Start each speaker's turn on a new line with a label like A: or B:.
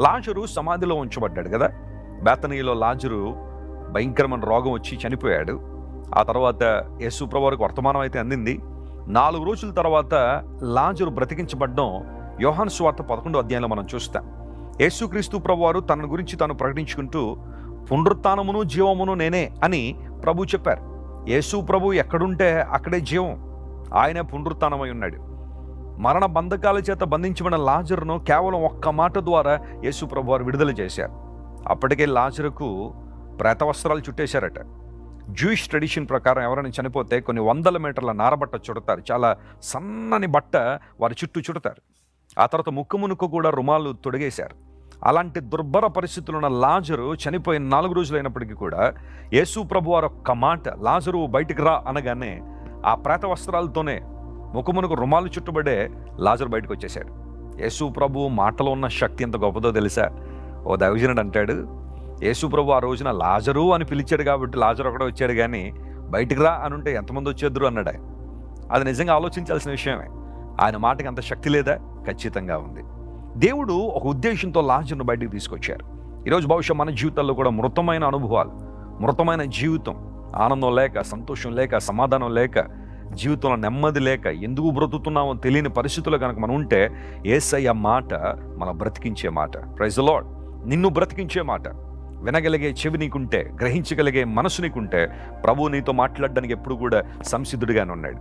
A: లాజరు సమాధిలో ఉంచబడ్డాడు కదా. బేతనీలో లాజరు భయంకరమైన రోగం వచ్చి చనిపోయాడు. ఆ తర్వాత యేసు ప్రభువుకి వర్తమానం అయితే అందింది. 4 రోజుల తర్వాత లాజరు బ్రతికించబడ్డం యోహాను సువార్త 11వ అధ్యాయంలో మనం చూస్తాం. యేసుక్రీస్తు ప్రభువారు తన గురించి తాను ప్రకటించుకుంటూ పునరుత్థానమును జీవమును నేనే అని ప్రభు చెప్పారు. యేసు ప్రభు ఎక్కడుంటే అక్కడే జీవం, ఆయనే పునరుత్థానమై ఉన్నాడు. మరణ బంధకాల చేత బంధించబడిన లాజరును కేవలం ఒక్క మాట ద్వారా యేసు ప్రభు వారు విడుదల చేశారు. అప్పటికే లాజరుకు ప్రేత వస్త్రాలు చుట్టేశారట. జూయిష్ ట్రెడిషన్ ప్రకారం ఎవరైనా చనిపోతే కొన్ని 100 మీటర్ల నారబట్ట చుడతారు, చాలా సన్నని బట్ట వారి చుట్టూ చుడతారు. ఆ తర్వాత ముక్కు కూడా రుమాలు తొడిగేశారు. అలాంటి దుర్భర పరిస్థితుల్లో ఉన్న లాజరు చనిపోయిన 4 రోజులైనప్పటికీ కూడా యేసు ప్రభు వారు ఒక్క మాట, లాజరు బయటికి రా అనగానే ఆ ప్రేత వస్త్రాలతోనే ముఖమునకు రుమాలు చుట్టుబడే లాజరు బయటకు వచ్చేసాడు. యేసు ప్రభు మాటలో ఉన్న శక్తి ఎంత గొప్పదో తెలుసా? ఓ దైవజనుడు అంటాడు, యేసు ప్రభు ఆ రోజున లాజరు అని పిలిచాడు కాబట్టి లాజరు ఒకడే వచ్చాడు, కానీ బయటికి రా అని ఉంటే ఎంతమంది వచ్చేద్దరు అన్నాడు ఆయన. అది నిజంగా ఆలోచించాల్సిన విషయమే. ఆయన మాటకి అంత శక్తి లేదా? ఖచ్చితంగా ఉంది. దేవుడు ఒక ఉద్దేశంతో లాజరును బయటికి తీసుకొచ్చారు. ఈరోజు బహుశా మన జీవితాల్లో కూడా మృతమైన అనుభవాలు, మృతమైన జీవితం, ఆనందం లేక, సంతోషం లేక, సమాధానం లేక, జీవితంలో నెమ్మది లేక, ఎందుకు బ్రతుకుతున్నామో తెలియని పరిస్థితుల్లో కనుక మనం ఉంటే యేసయ్య మాట మన బ్రతికించే మాట. Praise the Lord. నిన్ను బ్రతికించే మాట. వినగలిగే చెవి నీకుంటే, గ్రహించగలిగే మనసు నీకుంటే ప్రభు నీతో మాట్లాడడానికి ఎప్పుడు కూడా సంసిద్ధుడిగానే ఉన్నాడు.